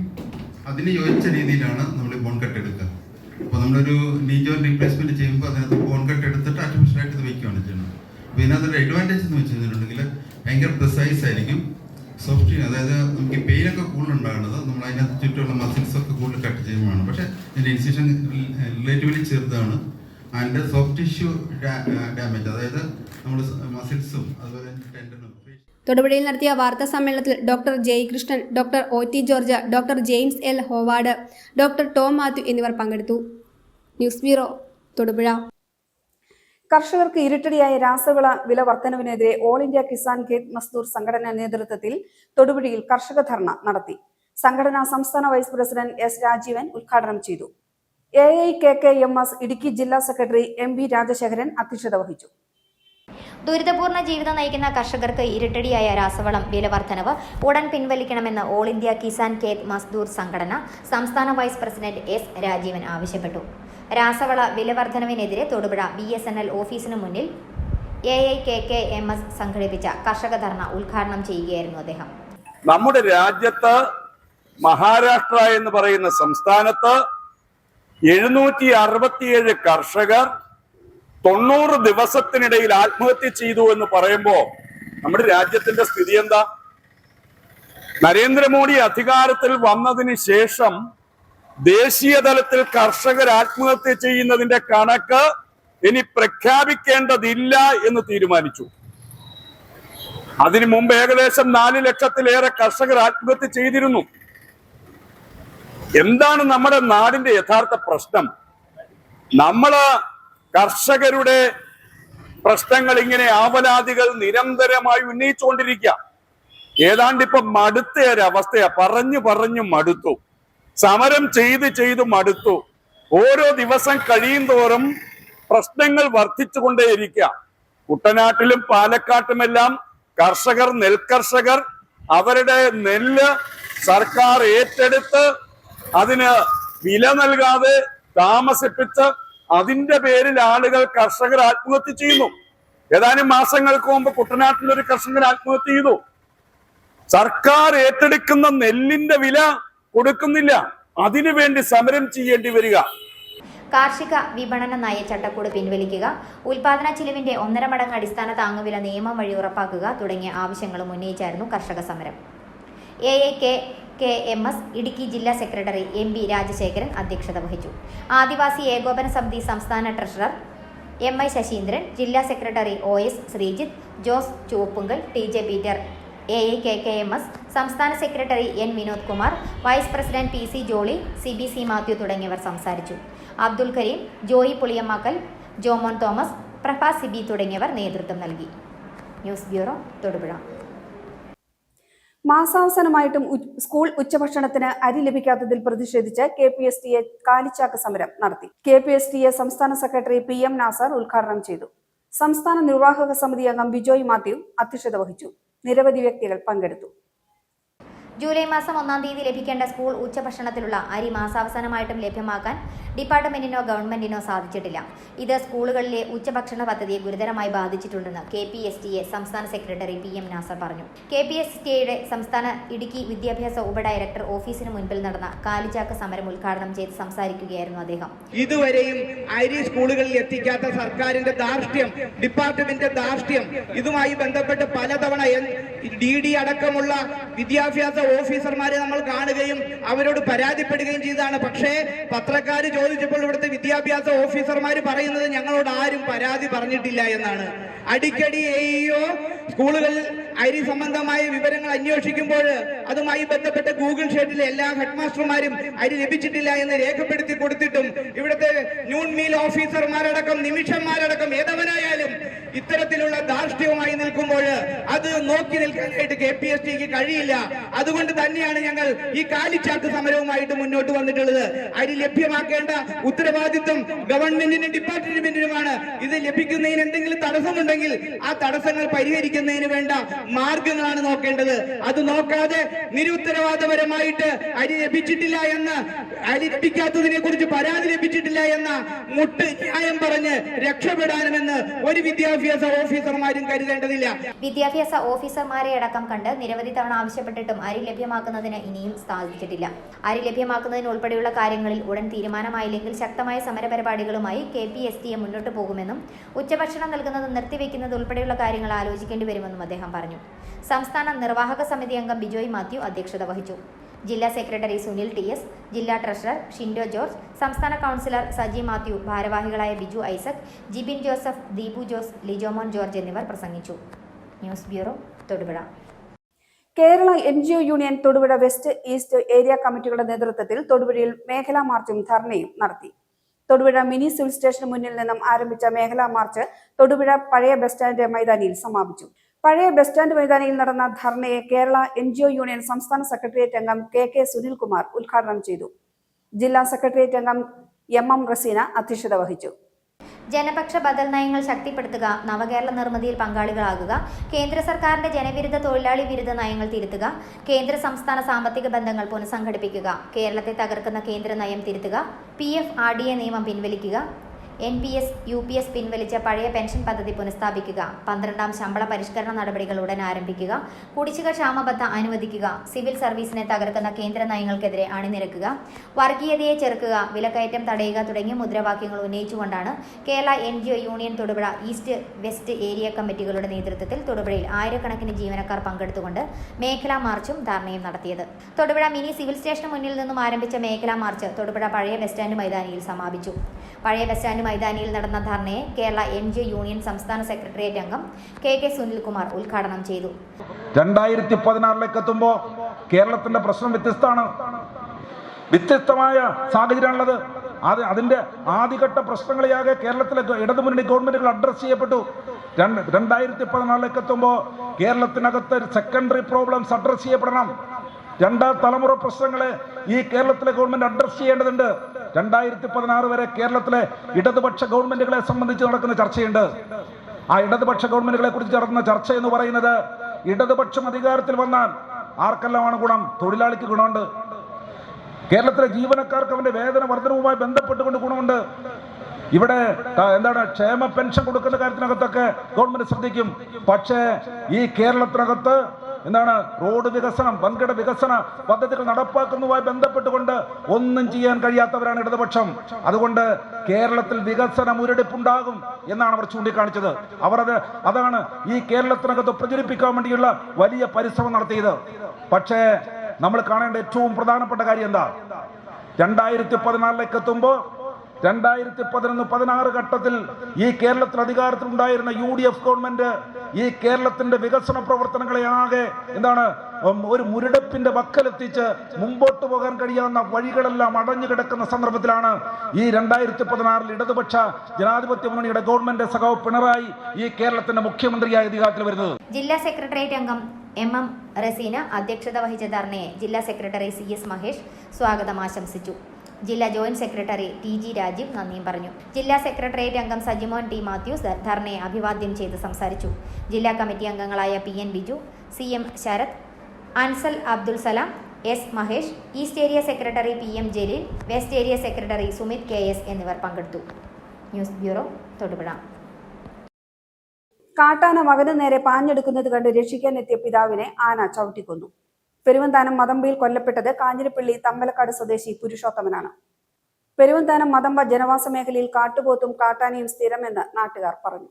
അതിന് യോജിച്ച രീതിയിലാണ് നമ്മൾ ബോൺ കട്ട് എടുക്കുക. അപ്പോൾ നമ്മളൊരു നീ ജോയിന്റ് റീപ്ലേസ്മെന്റ് ചെയ്യുമ്പോൾ അതിനകത്ത് ബോൺ കട്ട് എടുത്തിട്ട് ആർട്ടിഫിഷ്യലായിട്ട് ഇത് വയ്ക്കുകയാണ് ചെയ്യുന്നത്. അപ്പോൾ ഇതിനകത്തൊരു അഡ്വാൻറ്റേജ് എന്ന് വെച്ച് കഴിഞ്ഞിട്ടുണ്ടെങ്കിൽ ഭയങ്കര പ്രിസൈസ് ആയിരിക്കും. സോഫ്റ്റ്, അതായത് നമുക്ക് ഈ പെയിനൊക്കെ കൂടുതൽ ഉണ്ടാകുന്നത് നമ്മൾ അതിനകത്ത് ചുറ്റുമുള്ള മസിൽസ് ഒക്കെ കൂടുതൽ കട്ട് ചെയ്യുമ്പോഴാണ്. പക്ഷേ ഇതിൻ്റെ ഇൻസിഷൻ റിലേറ്റീവ്ലി ചെറുതാണ്. അതിൻ്റെ സോഫ്റ്റ് ടിഷ്യൂ ഡാമേജ്, അതായത് നമ്മുടെ മസിൽസും അതുപോലെ ടെൻഡനും. തൊടുപുഴയിൽ നടത്തിയ വാർത്താ സമ്മേളനത്തിൽ doctor Jayakrishnan, doctor OT George, doctor James L Howard, doctor Tom Mathew എന്നിവർ പങ്കെടുത്തു. News bureau, Thodupuzha. കർഷകർക്ക് ഇരുട്ടടിയായ രാസവിള വില വർധനവിനെതിരെ ഓൾ ഇന്ത്യ കിസാൻ ഖേത് മസ്ദൂർ സംഘടന നേതൃത്വത്തിൽ തൊടുപുഴയിൽ കർഷക ധർണ നടത്തി. സംഘടനാ സംസ്ഥാന വൈസ് പ്രസിഡന്റ് S രാജീവൻ ഉദ്ഘാടനം ചെയ്തു. AIKKMS ഇടുക്കി ജില്ലാ സെക്രട്ടറി MB രാജശേഖരൻ അധ്യക്ഷത വഹിച്ചു. ദുരിതപൂർണ്ണ ജീവിതം നയിക്കുന്ന കർഷകർക്ക് ഇരുട്ടടിയായ രാസവളം വില വർധനവ് ഉടൻ പിൻവലിക്കണമെന്ന് ഓൾ ഇന്ത്യ കിസാൻ ഖേത് മസ്ദൂർ സംഘടന സംസ്ഥാന വൈസ് പ്രസിഡന്റ് S രാജീവൻ ആവശ്യപ്പെട്ടു. രാസവള വില വർധനവിനെതിരെ തൊടുപുഴ BSNL ഓഫീസിന് മുന്നിൽ AIKKMS സംഘടിപ്പിച്ച കർഷക ധർണ ഉദ്ഘാടനം ചെയ്യുകയായിരുന്നു അദ്ദേഹം. നമ്മുടെ രാജ്യത്ത് മഹാരാഷ്ട്ര എന്ന് പറയുന്ന സംസ്ഥാനത്ത് 767 കർഷകർ 90 ദിവസത്തിനിടയിൽ ആത്മഹത്യ ചെയ്തു എന്ന് പറയുമ്പോൾ നമ്മുടെ രാജ്യത്തിന്റെ സ്ഥിതി എന്താ? നരേന്ദ്രമോദി അധികാരത്തിൽ വന്നതിന് ശേഷം ദേശീയ തലത്തിൽ കർഷകർ ആത്മഹത്യ ചെയ്യുന്നതിന്റെ കണക്ക് ഇനി പ്രഖ്യാപിക്കേണ്ടതില്ല എന്ന് തീരുമാനിച്ചു. അതിനു മുമ്പ് ഏകദേശം 4 ലക്ഷത്തിലേറെ കർഷകർ ആത്മഹത്യ ചെയ്തിരുന്നു. എന്താണ് നമ്മുടെ നാടിന്റെ യഥാർത്ഥ പ്രശ്നം? നമ്മള് കർഷകരുടെ പ്രശ്നങ്ങൾ ഇങ്ങനെ ആവലാതികൾ നിരന്തരമായി ഉന്നയിച്ചുകൊണ്ടിരിക്കുക. ഏതാണ്ട് ഇപ്പൊ മടുത്ത ഒരവസ്ഥയാ. പറഞ്ഞു മടുത്തു. സമരം ചെയ്ത് മടുത്തു. ഓരോ ദിവസം കഴിയും തോറും പ്രശ്നങ്ങൾ വർദ്ധിച്ചുകൊണ്ടേയിരിക്കുക. കുട്ടനാട്ടിലും പാലക്കാട്ടുമെല്ലാം കർഷകർ, നെൽകർഷകർ അവരുടെ നെല്ല് സർക്കാർ ഏറ്റെടുത്ത് അതിന് വില നൽകാതെ താമസിപ്പിച്ച് അതിന്റെ പേരിൽ ആളുകൾ കർഷകർ ആത്മഹത്യ ചെയ്യുന്നു. ഏതാനും മാസങ്ങൾക്ക് മുമ്പ് കുട്ടനാട്ടിലൊരു കർഷകൻ ആത്മഹത്യ ചെയ്തു. സർക്കാർ ഏറ്റെടുക്കുന്ന നെല്ലിന്റെ വില കൊടുക്കുന്നില്ല. അതിനുവേണ്ടി സമരം ചെയ്യേണ്ടി വരിക. കാർഷിക വിപണന നയ ചട്ടക്കൂട് പിൻവലിക്കുക, ഉൽപാദന ചിലവിന്റെ 1.5 മടങ്ങ് അടിസ്ഥാന താങ്ങുവില നിയമം വഴി ഉറപ്പാക്കുക തുടങ്ങിയ ആവശ്യങ്ങളും ഉന്നയിച്ചായിരുന്നു കർഷക സമരം. AIKKMS ഇടുക്കി ജില്ലാ സെക്രട്ടറി MB രാജശേഖരൻ അധ്യക്ഷത വഹിച്ചു. ആദിവാസി ഏകോപന സമിതി സംസ്ഥാന ട്രഷറർ MI ശശീന്ദ്രൻ, ജില്ലാ secretary OS Sreejith, Jose Chuvappunkal, TJ Peter, AIKKMS സംസ്ഥാന secretary N Vinod Kumar, vice president PC Jolly, CBC Mathew തുടങ്ങിയവർ സംസാരിച്ചു. അബ്ദുൽ കരീം, ജോയി പുളിയമ്മാക്കൽ, ജോമോൻ തോമസ്, പ്രഭ സിബി തുടങ്ങിയവർ നേതൃത്വം നൽകി. News bureau, Thodupuzha. മാസാവസാനമായിട്ടും സ്കൂൾ ഉച്ചഭക്ഷണത്തിന് അരി ലഭിക്കാത്തതിൽ പ്രതിഷേധിച്ച് KPSTA കാലിച്ചാക്ക് സമരം നടത്തി. KPSTA സംസ്ഥാന സെക്രട്ടറി PM നാസർ ഉദ്ഘാടനം ചെയ്തു. സംസ്ഥാന നിർവാഹക സമിതി അംഗം ബിജോയ് മാത്യു അധ്യക്ഷത വഹിച്ചു. നിരവധി വ്യക്തികൾ പങ്കെടുത്തു. ജൂലൈ മാസം 1-ാം തീയതി ലഭിക്കേണ്ട സ്കൂൾ ഉച്ചഭക്ഷണത്തിലുള്ള അരി മാസാവസാനമായിട്ടും ലഭ്യമാക്കാൻ ഡിപ്പാർട്ട്മെന്റിനോ ഗവൺമെന്റിനോ സാധിച്ചിട്ടില്ല. ഇത് സ്കൂളുകളിലെ ഉച്ചഭക്ഷണ പദ്ധതിയെ ഗുരുതരമായി ബാധിച്ചിട്ടുണ്ടെന്ന് KPSTA സംസ്ഥാന സെക്രട്ടറി PM നാസർ പറഞ്ഞു. KPSTAയുടെ സംസ്ഥാന ഇടുക്കി വിദ്യാഭ്യാസ ഉപഡയറക്ടർ ഓഫീസിന് മുൻപിൽ നടന്ന കാലിച്ചാക്ക് സമരം ഉദ്ഘാടനം ചെയ്ത് സംസാരിക്കുകയായിരുന്നു അദ്ദേഹം. ഇതുവരെയും അരി സ്കൂളുകളിൽ എത്തിക്കാത്ത സർക്കാരിന്റെ ധാർഷ്ട്യം, ഡിപ്പാർട്ട്മെന്റിന്റെ ധാർഷ്ട്യം, ഇതുമായി ബന്ധപ്പെട്ട് പലതവണ DD അടക്കമുള്ള വിദ്യാഭ്യാസ ഓഫീസർമാരെ നമ്മൾ കാണുകയും അവരോട് പരാതിപ്പെടുകയും ചെയ്തതാണ്. പക്ഷേ പത്രക്കാർ ചോദിച്ചപ്പോൾ ഇവിടുത്തെ വിദ്യാഭ്യാസ ഓഫീസർമാർ പറയുന്നത് ഞങ്ങളോട് ആരും പരാതി പറഞ്ഞിട്ടില്ല എന്നാണ്. അടിക്കടി AEO സ്കൂളുകളിൽ അരി സംബന്ധമായ വിവരങ്ങൾ അന്വേഷിക്കുമ്പോൾ അതുമായി ബന്ധപ്പെട്ട് ഗൂഗിൾ ഷീറ്റിലെ എല്ലാ ഹെഡ്മാസ്റ്റർമാരും അരി ലഭിച്ചിട്ടില്ല എന്ന് രേഖപ്പെടുത്തി കൊടുത്തിട്ടും ഇവിടുത്തെ ന്യൂൺ മീൽ ഓഫീസർമാരടക്കം നിമിഷന്മാരടക്കം ഏതവനായാലും ഇത്തരത്തിലുള്ള ധാർഷ്ട്യവുമായി നിൽക്കുമ്പോൾ അത് നോക്കി നിൽക്കാനായിട്ട് KPSTക്ക് കഴിയില്ല. അതുകൊണ്ട് തന്നെയാണ് ഞങ്ങൾ ഈ കാലിച്ചാക്ക് സമരവുമായിട്ട് മുന്നോട്ട് വന്നിട്ടുള്ളത്. അരി ലഭ്യമാക്കേണ്ട ഉത്തരവാദിത്വം ഗവൺമെന്റിനും ഡിപ്പാർട്ട്മെന്റിനുമാണ്. ഇത് ലഭിക്കുന്നതിന് എന്തെങ്കിലും തടസ്സമുണ്ടെങ്കിൽ ആ തടസ്സങ്ങൾ പരിഹരിക്കുന്നതിന് വേണ്ട മാർഗങ്ങളാണ് നോക്കേണ്ടത്. അത് നോക്കാതെ നിരുത്തരവാദപരമായിട്ട് അരി ലഭിച്ചിട്ടില്ല എന്ന്, അരി ലഭിക്കാത്തതിനെ കുറിച്ച് പരാതി ലഭിച്ചിട്ടില്ല എന്ന മുട്ട് ന്യായം പറഞ്ഞ് രക്ഷപ്പെടാനുമെന്ന് ഒരു വിദ്യാഭ്യാസ ഓഫീസർമാരും കരുതേണ്ടതില്ല. വിദ്യാഭ്യാസ ഓഫീസർമാരെ അടക്കം കണ്ട് നിരവധി തവണ ആവശ്യപ്പെട്ടിട്ടും അരി ലഭ്യമാക്കുന്നതിന് ഇനിയും സാധിച്ചിട്ടില്ല. അരി ലഭ്യമാക്കുന്നതിന് ഉൾപ്പെടെയുള്ള കാര്യങ്ങളിൽ ഉടൻ തീരുമാനമായില്ലെങ്കിൽ ശക്തമായ സമരപരിപാടികളുമായി KPSTA മുന്നോട്ട് പോകുമെന്നും ഉച്ചഭക്ഷണം നൽകുന്നത് നിർത്തിവെക്കുന്നത് ഉൾപ്പെടെയുള്ള കാര്യങ്ങൾ ആലോചിക്കേണ്ടി വരുമെന്നും അദ്ദേഹം പറഞ്ഞു. സംസ്ഥാന നിർവാഹക സമിതി അംഗം ബിജോയ് മാത്യു അധ്യക്ഷത വഹിച്ചു. ജില്ലാ സെക്രട്ടറി സുനിൽ TS, ജില്ലാ ട്രഷറർ ഷിൻഡോ ജോർജ്, സംസ്ഥാന കൗൺസിലർ സജി മാത്യു, ഭാരവാഹികളായ ബിജു ഐസക്, ജിബിൻ ജോസഫ്, ദീപു ജോസ്, ലിജോമോൻ ജോർജ് എന്നിവർ പ്രസംഗിച്ചു. News bureau, Thodupuzha. Kerala NGO union Thodupuzha west east area കമ്മിറ്റികളുടെ നേതൃത്വത്തിൽ തൊടുപുഴയിൽ മേഖലാ മാർച്ചും ധർണയും നടത്തി. തൊടുപുഴ മിനി സിവിൽ സ്റ്റേഷന് മുന്നിൽ നിന്നും ആരംഭിച്ച മേഖലാ മാർച്ച് തൊടുപുഴ പഴയ ബസ് സ്റ്റാൻഡ് മൈതാനിയിൽ സമാപിച്ചു. പഴയ ബസ് സ്റ്റാൻഡ് മൈതാനിയിൽ നടന്ന ധർണയെ കേരള NGO യൂണിയൻ സംസ്ഥാന സെക്രട്ടേറിയറ്റ് അംഗം KK സുനിൽകുമാർ ഉദ്ഘാടനം ചെയ്തു. ജില്ലാ സെക്രട്ടേറിയറ്റ് അംഗം MM റസീന അധ്യക്ഷത വഹിച്ചു. ജനപക്ഷ ബദൽ നയങ്ങൾ ശക്തിപ്പെടുത്തുക, നവകേരള നിർമ്മിതിയിൽ പങ്കാളികളാകുക, കേന്ദ്ര സർക്കാരിന്റെ ജനവിരുദ്ധ തൊഴിലാളി വിരുദ്ധ നയങ്ങൾ തിരുത്തുക, കേന്ദ്ര സംസ്ഥാന സാമ്പത്തിക ബന്ധങ്ങൾ പുനഃസംഘടിപ്പിക്കുക, കേരളത്തെ തകർക്കുന്ന കേന്ദ്ര നയം തിരുത്തുക, PF RDA നിയമം പിൻവലിക്കുക, NPS UPS പിൻവലിച്ച പഴയ പെൻഷൻ പദ്ധതി പുനഃസ്ഥാപിക്കുക, 12ാം ശമ്പള പരിഷ്കരണ നടപടികൾ ഉടൻ ആരംഭിക്കുക, കുടിശ്ശിക ക്ഷാമബത്ത അനുവദിക്കുക, സിവിൽ സർവീസിനെ തകർക്കുന്ന കേന്ദ്ര നയങ്ങൾക്കെതിരെ അണിനിരക്കുക, വർഗീയതയെ ചെറുക്കുക, വിലക്കയറ്റം തടയുക തുടങ്ങിയ മുദ്രാവാക്യങ്ങൾ ഉന്നയിച്ചുകൊണ്ടാണ് Kerala NGO union Thodupuzha east west area കമ്മിറ്റികളുടെ നേതൃത്വത്തിൽ തൊടുപുഴയിൽ ആയിരക്കണക്കിന് ജീവനക്കാർ പങ്കെടുത്തുകൊണ്ട് മേഖലാ മാർച്ചും ധർണയും നടത്തിയത്. തൊടുപുഴ മിനി സിവിൽ സ്റ്റേഷന് മുന്നിൽ നിന്നും ആരംഭിച്ച മേഖലാ മാർച്ച് തൊടുപുഴ പഴയ ബസ് സ്റ്റാൻഡ് മൈതാനിയിൽ സമാപിച്ചു. പഴയ ബസ് സ്റ്റാൻഡ് മൈതാനിയിൽ നടന്ന ധർണയെ കേരള NGO യൂണിയൻ സംസ്ഥാന സെക്രട്ടേറിയറ്റ് അംഗം KK സുനിൽകുമാർ ഉദ്ഘാടനം ചെയ്തു. 2016 എത്തുമ്പോൾ കേരളത്തിന്റെ പ്രശ്നം വ്യത്യസ്തമായ സാഹചര്യമാണുള്ളത്. അതിന്റെ ആദ്യഘട്ട പ്രശ്നങ്ങളെയാകെ കേരളത്തിലെ ഇടതുമുന്നണി ഗവൺമെന്റുകൾ അഡ്രസ് ചെയ്യപ്പെട്ടു. 2014 എത്തുമ്പോൾ കേരളത്തിനകത്ത് സെക്കൻഡറി പ്രോബ്ലംസ് അഡ്രസ് ചെയ്യപ്പെടണം. രണ്ടാം തലമുറ പ്രശ്നങ്ങളെ ഈ കേരളത്തിലെ ഗവൺമെന്റ് അഡ്രസ് ചെയ്യേണ്ടതുണ്ട്. 2016 വരെ കേരളത്തിലെ ഇടതുപക്ഷ ഗവൺമെന്റുകളെ സംബന്ധിച്ച് നടക്കുന്ന ചർച്ചയുണ്ട്. ആ ഇടതുപക്ഷ ഗവൺമെന്റുകളെ കുറിച്ച് നടക്കുന്ന ചർച്ച എന്ന് പറയുന്നത്, ഇടതുപക്ഷം അധികാരത്തിൽ വന്നാൽ ആർക്കെല്ലാമാണ് ഗുണം? തൊഴിലാളിക്ക് ഗുണമുണ്ട്. കേരളത്തിലെ ജീവനക്കാർക്ക് അവന്റെ വേതന വർധനവുമായി ബന്ധപ്പെട്ടുകൊണ്ട് ഗുണമുണ്ട്. ഇവിടെ ക്ഷേമ പെൻഷൻ കൊടുക്കുന്ന കാര്യത്തിനകത്തൊക്കെ ഗവൺമെന്റ് ശ്രദ്ധിക്കും. പക്ഷേ ഈ കേരളത്തിനകത്ത് എന്താണ് റോഡ് വികസനം, വൻകിട വികസന പദ്ധതികൾ നടപ്പാക്കുന്നതുമായി ബന്ധപ്പെട്ടുകൊണ്ട് ഒന്നും ചെയ്യാൻ കഴിയാത്തവരാണ് ഇടതുപക്ഷം. അതുകൊണ്ട് കേരളത്തിൽ വികസന മുരടിപ്പുണ്ടാകും എന്നാണ് അവർ ചൂണ്ടിക്കാണിച്ചത്. അതാണ് ഈ കേരളത്തിനകത്ത് പ്രചരിപ്പിക്കാൻ വേണ്ടിയുള്ള വലിയ പരിശ്രമം നടത്തിയത്. പക്ഷേ നമ്മൾ കാണേണ്ട ഏറ്റവും പ്രധാനപ്പെട്ട കാര്യം എന്താ? 2014 എത്തുമ്പോൾ 2011-16 ഘട്ടത്തിൽ ഈ കേരളത്തിൽ അധികാരത്തിലുണ്ടായിരുന്ന UDF ഗവൺമെന്റ് ഈ കേരളത്തിന്റെ വികസന പ്രവർത്തനങ്ങളെ ആകെ ഒരു മുരടിപ്പിന്റെ വക്കലെത്തിച്ച് മുമ്പോട്ട് പോകാൻ കഴിയാവുന്ന വഴികളെല്ലാം അടഞ്ഞു കിടക്കുന്ന സന്ദർഭത്തിലാണ് ഈ 2016 ഇടതുപക്ഷ ജനാധിപത്യ മുന്നണിയുടെ ഗവൺമെന്റ് സഖാവ് പിണറായി ഈ കേരളത്തിന്റെ മുഖ്യമന്ത്രിയായ അധികാരത്തിൽ വരുന്നത്. ജില്ലാ സെക്രട്ടേറിയറ്റ് അംഗം MM റസീന അധ്യക്ഷത വഹിച്ച ധർണയെ ജില്ലാ സെക്രട്ടറി CS മഹേഷ് സ്വാഗതം ആശംസിച്ചു. ജില്ലാ ജോയിന്റ് സെക്രട്ടറി TG രാജീവ് നന്ദിയും പറഞ്ഞു. ജില്ലാ സെക്രട്ടേറിയറ്റ് അംഗം സജിമോൻ T മാത്യൂസ് ധർണയെ അഭിവാദ്യം ചെയ്ത് സംസാരിച്ചു. ജില്ലാ കമ്മിറ്റി അംഗങ്ങളായ PN Biju, CM Sarath, Ansal Abdul Salam, S Mahesh, east area secretary PM Jaleel, west area secretary Sumit KS എന്നിവർ പങ്കെടുത്തു. News bureau, Thodupuzha. കാട്ടാന മകന് നേരെ പാഞ്ഞെടുക്കുന്നത് കണ്ട് രക്ഷിക്കാനെത്തിയ പിതാവിനെ ആന ചവിട്ടിക്കൊന്നു. പെരുവന്താനം മതമ്പയിൽ കൊല്ലപ്പെട്ടത് കാഞ്ഞിരപ്പള്ളി തമ്പലക്കാട് സ്വദേശി പുരുഷോത്തമനാണ്. പെരുവന്താനം മതമ്പ ജനവാസ മേഖലയിൽ കാട്ടുപോത്തും കാട്ടാനയും സ്ഥിരമെന്ന് നാട്ടുകാർ പറഞ്ഞു.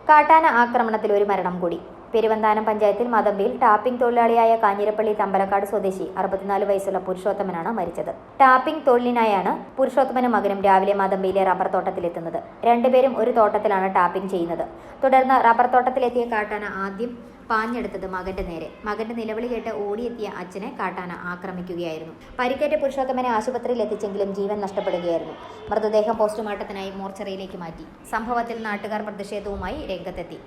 കാട്ടാന ആക്രമണത്തിൽ ഒരു മരണം കൂടി. പെരുവന്താനം പഞ്ചായത്തിൽ മതമ്പയിൽ ടാപ്പിംഗ് തൊഴിലാളിയായ കാഞ്ഞിരപ്പള്ളി തമ്പലക്കാട് സ്വദേശി 64 വയസ്സുള്ള പുരുഷോത്തമനാണ് മരിച്ചത്. ടാപ്പിംഗ് തൊഴിലിനായാണ് പുരുഷോത്തമനും മകനും രാവിലെ മതമ്പയിലെ റബ്ബർ തോട്ടത്തിലെത്തുന്നത്. രണ്ടുപേരും ഒരു തോട്ടത്തിലാണ് ടാപ്പിംഗ് ചെയ്യുന്നത്. തുടർന്ന് റബ്ബർ തോട്ടത്തിലെത്തിയ കാട്ടാന ആദ്യം പാഞ്ഞെടുത്തത് മകന്റെ നേരെ. മകന്റെ നിലവിളി കേട്ട് ഓടിയെത്തിയ അച്ഛനെ കാട്ടാന ആക്രമിക്കുകയായിരുന്നു. പരിക്കേറ്റ പുരുഷോത്തമനെ ആശുപത്രിയിൽ എത്തിച്ചെങ്കിലും ജീവൻ നഷ്ടപ്പെടുകയായിരുന്നു. മൃതദേഹം പോസ്റ്റ്മോർട്ടത്തിനായി മോർച്ചറിയിലേക്ക് മാറ്റി. സംഭവത്തിൽ നാട്ടുകാർ പ്രതിഷേധവുമായി രംഗത്തെത്തി.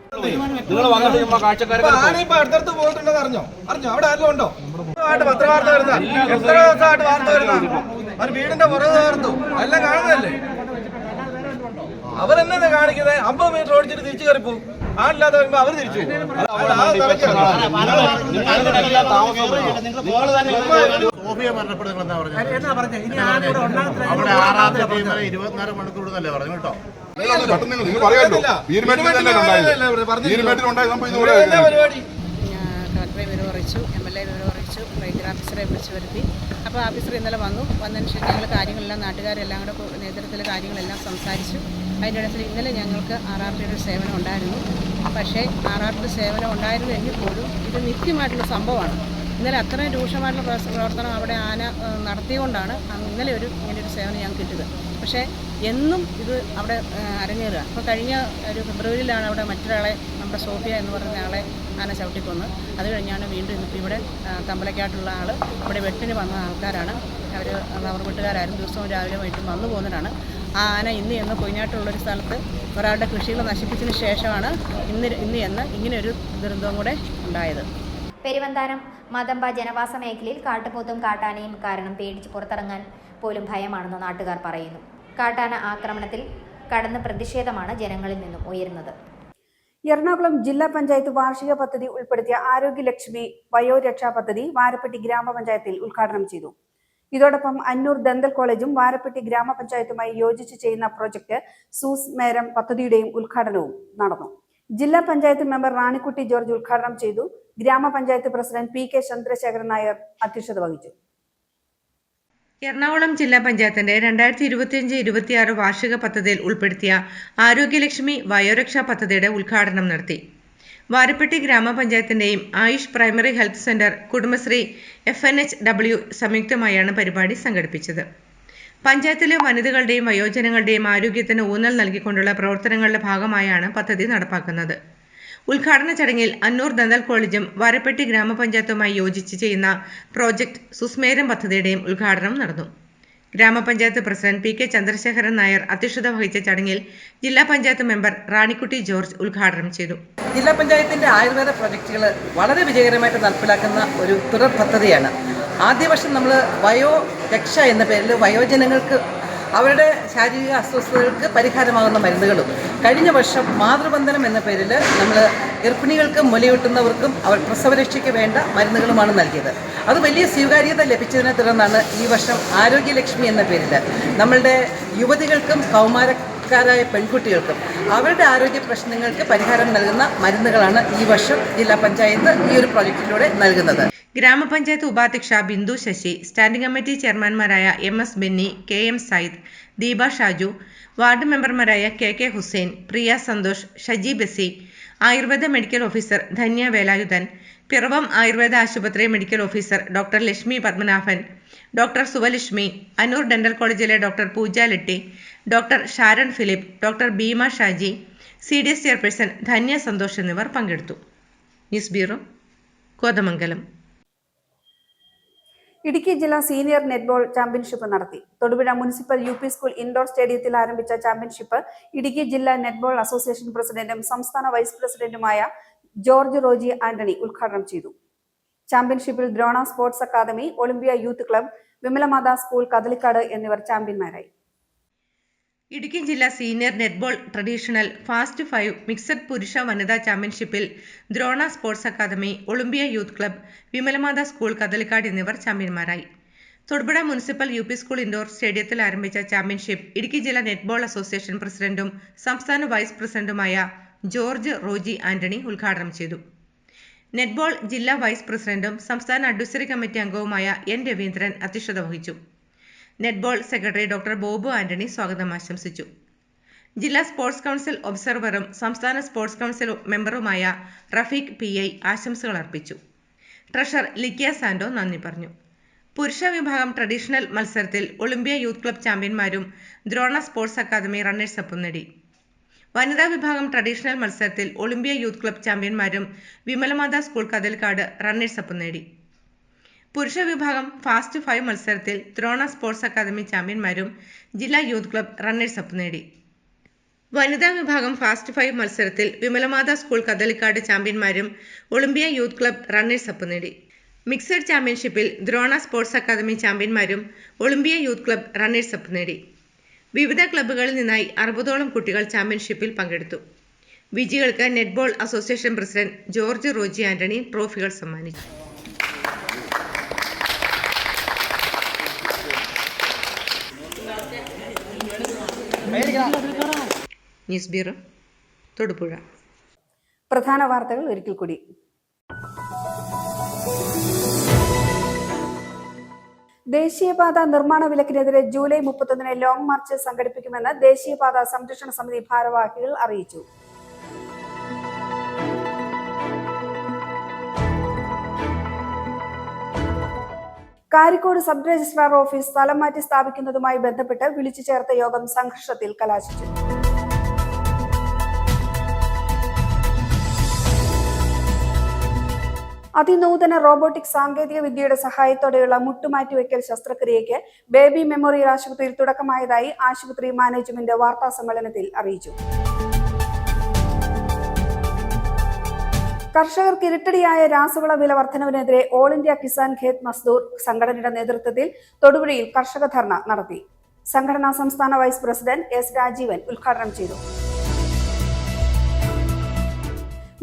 അവരെന്നെ കാണിക്കുന്നത് 50 മീറ്റർ ഓടിച്ചിട്ട് തിരിച്ചു കയറി പോകും. ആളില്ലാതെ വരുമ്പോ അവർ തിരിച്ചു MLA വിവരം അറിയിച്ചു, റേഞ്ചർ ഓഫീസറെ വിളിച്ചു വരുത്തി. അപ്പോൾ ഓഫീസർ ഇന്നലെ വന്നതിന് ശേഷം ഞങ്ങൾ കാര്യങ്ങളെല്ലാം നാട്ടുകാരെല്ലാം കൂടെ നേതൃത്വത്തിൽ കാര്യങ്ങളെല്ലാം സംസാരിച്ചു. അതിൻ്റെ ഇടത്തിൽ ഇന്നലെ ഞങ്ങൾക്ക് RRTയുടെ സേവനം ഉണ്ടായിരുന്നു. പക്ഷേ RRTയുടെ സേവനം ഉണ്ടായിരുന്നു എങ്കിൽ പോലും ഇത് നിത്യമായിട്ടുള്ള സംഭവമാണ്. ഇന്നലെ അത്രയും രൂക്ഷമായിട്ടുള്ള പ്രവർത്തനം അവിടെ ആന നടത്തിയുകൊണ്ടാണ് ഇന്നലെ ഇങ്ങനെയൊരു സേവനം ഞങ്ങൾക്ക് കിട്ടിയത്. പക്ഷേ എന്നും ഇത് അവിടെ അരങ്ങേറുക. അപ്പോൾ കഴിഞ്ഞ ഒരു ഫെബ്രുവരിയിലാണ് അവിടെ മറ്റൊരാളെ, നമ്മുടെ സോഫിയ എന്ന് പറയുന്ന ആളെ ആന ചവിട്ടിക്കൊന്ന്. അത് കഴിഞ്ഞാണ് വീണ്ടും ഇന്നിപ്പോൾ ഇവിടെ തമ്പലക്കാട്ടുള്ള ആൾ ഇവിടെ വെട്ടിന് വന്ന ആൾക്കാരാണ്. അവർ റബ്ബർ വെട്ടുകാരായിരുന്നു. ദിവസവും രാവിലെ വൈകിട്ടും വന്നു പോകുന്നവരാണ്. ആ ആന ഇന്ന് കൊയിനാട്ടുള്ളൊരു സ്ഥലത്ത് ഒരാളുടെ കൃഷികൾ നശിപ്പിച്ചതിന് ശേഷമാണ് ഇന്ന് ഇങ്ങനെയൊരു ദുരന്തവും കൂടെ ഉണ്ടായത്. പെരുവന്താനം മതമ്പ ജനവാസ മേഖലയിൽ കാട്ടുപോത്തും കാട്ടാനയും കാരണം പേടിച്ച് പുറത്തിറങ്ങാൻ പോലും ഭയമാണെന്ന് നാട്ടുകാർ പറയുന്നു. കാട്ടാന ആക്രമണത്തിൽ കടന്ന പ്രതിഷേധമാണ് ജനങ്ങളിൽ നിന്നും ഉയരുന്നത്. എറണാകുളം ജില്ലാ പഞ്ചായത്ത് വാർഷിക പദ്ധതി ഉൾപ്പെടുത്തിയ ആരോഗ്യലക്ഷ്മി വയോരക്ഷാ പദ്ധതി വാരപ്പെട്ടി ഗ്രാമപഞ്ചായത്തിൽ ഉദ്ഘാടനം ചെയ്തു. ഇതോടൊപ്പം അന്നൂർ ദന്തൽ കോളേജും വാരപ്പെട്ടി ഗ്രാമപഞ്ചായത്തുമായി യോജിച്ച് ചെയ്യുന്ന പ്രോജക്ട് സൂസ് മേരം പദ്ധതിയുടെയും ഉദ്ഘാടനവും നടന്നു. ജില്ലാ പഞ്ചായത്ത് മെമ്പർ റാണിക്കുട്ടി ജോർജ് ഉദ്ഘാടനം ചെയ്തു. ഗ്രാമപഞ്ചായത്ത് പ്രസിഡന്റ് PK ചന്ദ്രശേഖരൻ നായർ അധ്യക്ഷത വഹിച്ചു. എറണാകുളം ജില്ലാ പഞ്ചായത്തിന്റെ 2025-26 വാർഷിക പദ്ധതിയിൽ ഉൾപ്പെടുത്തിയ ആരോഗ്യലക്ഷ്മി വയോരക്ഷാ പദ്ധതിയുടെ ഉദ്ഘാടനം നടത്തി. വാരപ്പെട്ടി ഗ്രാമപഞ്ചായത്തിന്റെയും Ayush primary health centre, Kudumbashree, FNHW സംയുക്തമായാണ് പരിപാടി സംഘടിപ്പിച്ചത്. പഞ്ചായത്തിലെ വനിതകളുടെയും വയോജനങ്ങളുടെയും ആരോഗ്യത്തിന് ഊന്നൽ നൽകിക്കൊണ്ടുള്ള പ്രവർത്തനങ്ങളുടെ ഭാഗമായാണ് പദ്ധതി നടപ്പാക്കുന്നത്. ഉദ്ഘാടന ചടങ്ങിൽ അന്നൂർ ദന്തൽ കോളേജും വാരപ്പെട്ടി ഗ്രാമപഞ്ചായത്തുമായി യോജിച്ച് ചെയ്യുന്ന പ്രോജക്ട് സുസ്മേരം പദ്ധതിയുടെയും ഉദ്ഘാടനം നടന്നു. ഗ്രാമപഞ്ചായത്ത് പ്രസിഡന്റ് PK ചന്ദ്രശേഖരൻ നായർ അധ്യക്ഷത വഹിച്ച ചടങ്ങിൽ ജില്ലാ പഞ്ചായത്ത് മെമ്പർ റാണിക്കുട്ടി ജോർജ് ഉദ്ഘാടനം ചെയ്തു. ജില്ലാ പഞ്ചായത്തിന്റെ ആയുർവേദ പ്രൊജക്റ്റുകൾ വളരെ വിജയകരമായിട്ട് നടപ്പിലാക്കുന്ന ഒരു തുടർ പദ്ധതിയാണ്. ആദ്യ വർഷം നമ്മൾ വയോരക്ഷ എന്ന പേരിൽ വയോജനങ്ങൾക്ക് അവരുടെ ശാരീരിക അസ്വസ്ഥതകൾക്ക് പരിഹാരമാകുന്ന മരുന്നുകളും, കഴിഞ്ഞ വർഷം മാതൃബന്ധനം എന്ന പേരിൽ നമ്മൾ ഗർഭിണികൾക്കും മുലയൂട്ടുന്നവർക്കും അവർ പ്രസവരക്ഷയ്ക്ക് വേണ്ട മരുന്നുകളുമാണ് നൽകിയത്. അത് വലിയ സ്വീകാര്യത ലഭിച്ചതിനെ തുടർന്നാണ് ഈ വർഷം ആരോഗ്യലക്ഷ്മി എന്ന പേരിൽ നമ്മളുടെ യുവതികൾക്കും ചെറുപ്പക്കാരായ പെൺകുട്ടികൾക്കും അവരുടെ ആരോഗ്യ പ്രശ്നങ്ങൾക്ക് പരിഹാരം നൽകുന്ന മരുന്നുകളാണ് ഈ വർഷം ജില്ലാ പഞ്ചായത്ത് ഈ ഒരു പ്രോജക്റ്റിലൂടെ നൽകുന്നത്. ഗ്രാമപഞ്ചായത്ത് ഉപാധ്യക്ഷ ബിന്ദു ശശി, സ്റ്റാൻഡിംഗ് കമ്മിറ്റി ചെയർമാൻമാരായ MS Benny, KM Sayyid, Deepa Shaju, ward മെമ്പർമാരായ KK Hussain, Priya Santhosh, Shaji Basi, Ayurveda medical officer Dhanya Velayudhan, Piravom Ayurveda ആശുപത്രി medical officer doctor Lakshmi Padmanabhan, doctor Suvalakshmi, Anoor dental കോളേജിലെ doctor Pooja Letty, doctor Sharon Philip, doctor Beema Shaji, CDS chairperson Dhanya Santhosh എന്നിവർ പങ്കെടുത്തു. News bureau, Kothamangalam. ഇടുക്കി ജില്ലാ സീനിയർ നെറ്റ്ബോൾ ചാമ്പ്യൻഷിപ്പ് നടത്തി. Thodupuzha municipal UP school indoor സ്റ്റേഡിയത്തിൽ ആരംഭിച്ച ചാമ്പ്യൻഷിപ്പ് ഇടുക്കി ജില്ലാ നെറ്റ്ബോൾ അസോസിയേഷൻ പ്രസിഡന്റും സംസ്ഥാന വൈസ് പ്രസിഡന്റുമായ ജോർജ് റോജി ആന്റണി ഉദ്ഘാടനം ചെയ്തു. ചാമ്പ്യൻഷിപ്പിൽ Drona sports academy, Olympia youth club, Vimalamatha school Kadalikkad എന്നിവർ ചാമ്പ്യന്മാരായി. ഇടുക്കി ജില്ലാ senior netball traditional fast 5 mixed പുരുഷ വനിതാ ചാമ്പ്യൻഷിപ്പിൽ Drona sports academy, Olympia youth club, Vimalamatha school Kadalikkad എന്നിവർ ചാമ്പ്യന്മാരായി. Thodupuzha municipal UP school indoor സ്റ്റേഡിയത്തിൽ ആരംഭിച്ച ചാമ്പ്യൻഷിപ്പ് ഇടുക്കി ജില്ലാ നെറ്റ്ബോൾ അസോസിയേഷൻ പ്രസിഡന്റും സംസ്ഥാന വൈസ് പ്രസിഡന്റുമായ ജോർജ് റോജി ആന്റണി ഉദ്ഘാടനം ചെയ്തു. നെറ്റ്ബോൾ ജില്ലാ വൈസ് പ്രസിഡന്റും സംസ്ഥാന അഡ്വൈസറി കമ്മിറ്റി അംഗവുമായ N രവീന്ദ്രൻ അധ്യക്ഷത വഹിച്ചു. നെറ്റ്ബോൾ സെക്രട്ടറി ഡോക്ടർ ബോബു ആന്റണി സ്വാഗതം ആശംസിച്ചു. ജില്ലാ സ്പോർട്സ് കൗൺസിൽ ഒബ്സർവറും സംസ്ഥാന സ്പോർട്സ് കൗൺസിൽ മെമ്പറുമായ റഫീഖ് PI ആശംസകൾ അർപ്പിച്ചു. ട്രഷറർ ലിക്കിയ സാന്റോ നന്ദി പറഞ്ഞു. പുരുഷ വിഭാഗം ട്രഡീഷണൽ മത്സരത്തിൽ ഒളിമ്പിയ യൂത്ത് ക്ലബ് ചാമ്പ്യന്മാരും ദ്രോണ സ്പോർട്സ് അക്കാദമി റണ്ണേഴ്സ് അപ്പും നേടി. വനിതാ വിഭാഗം ട്രഡീഷണൽ മത്സരത്തിൽ ഒളിമ്പിയ യൂത്ത് ക്ലബ് ചാമ്പ്യന്മാരും വിമലമാതാ സ്കൂൾ കദളിക്കാട് റണ്ണേഴ്സ് അപ്പും നേടി. പുരുഷ വിഭാഗം ഫാസ്റ്റ് 5 മത്സരത്തിൽ ദ്രോണ സ്പോർട്സ് അക്കാദമി ചാമ്പ്യന്മാരും ജില്ലാ യൂത്ത് ക്ലബ് റണ്ണേഴ്സ് അപ്പ് നേടി. വനിതാ വിഭാഗം ഫാസ്റ്റ് 5 മത്സരത്തിൽ വിമലമാതാ സ്കൂൾ കദളിക്കാട് ചാമ്പ്യന്മാരും Olympia youth club runners up നേടി. മിക്സഡ് ചാമ്പ്യൻഷിപ്പിൽ ദ്രോണ സ്പോർട്സ് അക്കാദമി ചാമ്പ്യന്മാരും Olympia youth club runners up നേടി. വിവിധ ക്ലബ്ബുകളിൽ നിന്നായി 60ഓളം കുട്ടികൾ ചാമ്പ്യൻഷിപ്പിൽ പങ്കെടുത്തു. വിജയികൾക്ക് netball association president George Roji Antony ട്രോഫികൾ സമ്മാനിച്ചു. News bureau, Thodupuzha. പ്രധാന വാർത്തകൾ ഒരിക്കൽ കൂടി. ദേശീയപാത നിർമ്മാണ വിലക്കിനെതിരെ ജൂലൈ 31 ലോങ് മാർച്ച് സംഘടിപ്പിക്കുമെന്ന് ദേശീയപാത സംരക്ഷണ സമിതി ഭാരവാഹികൾ അറിയിച്ചു. കാരിക്കോട് സബ് രജിസ്ട്രാർ ഓഫീസ് സ്ഥലം മാറ്റി സ്ഥാപിക്കുന്നതുമായി ബന്ധപ്പെട്ട് വിളിച്ചു ചേർത്ത യോഗം സംഘർഷത്തിൽ കലാശിച്ചു. അതിനൂതന റോബോട്ടിക് സാങ്കേതിക വിദ്യയുടെ സഹായത്തോടെയുള്ള മുട്ടുമാറ്റിവെക്കൽ ശസ്ത്രക്രിയയ്ക്ക് ബേബി മെമ്മോറിയൽ ആശുപത്രിയിൽ തുടക്കമായതായി ആശുപത്രി മാനേജ്മെന്റ് വാർത്താ സമ്മേളനത്തിൽ അറിയിച്ചു. കർഷകർക്ക് ഇരട്ടടിയായ രാസവള വില വർധനവിനെതിരെ ഓൾ ഇന്ത്യ കിസാൻ ഖേത് മസ്ദൂർ സംഘടനയുടെ നേതൃത്വത്തിൽ തൊടുപുഴയിൽ കർഷക ധർണ നടത്തി. സംഘടനാ സംസ്ഥാന വൈസ് പ്രസിഡന്റ് S രാജീവൻ ഉദ്ഘാടനം ചെയ്തു.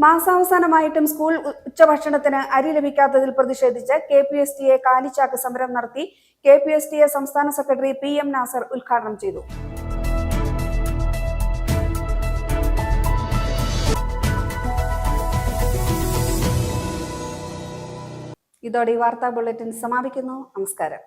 മാസാവസാനമായിട്ടും സ്കൂൾ ഉച്ചഭക്ഷണത്തിന് അരി ലഭിക്കാത്തതിൽ പ്രതിഷേധിച്ച് KPSTA കാലിച്ചാക്ക് സമരം നടത്തി. KPSTA സംസ്ഥാന സെക്രട്ടറി PM നാസർ ഉദ്ഘാടനം ചെയ്തു. ഇതോടെ ഈ വാർത്താ ബുള്ളറ്റിൻ സമാപിക്കുന്നു. നമസ്കാരം.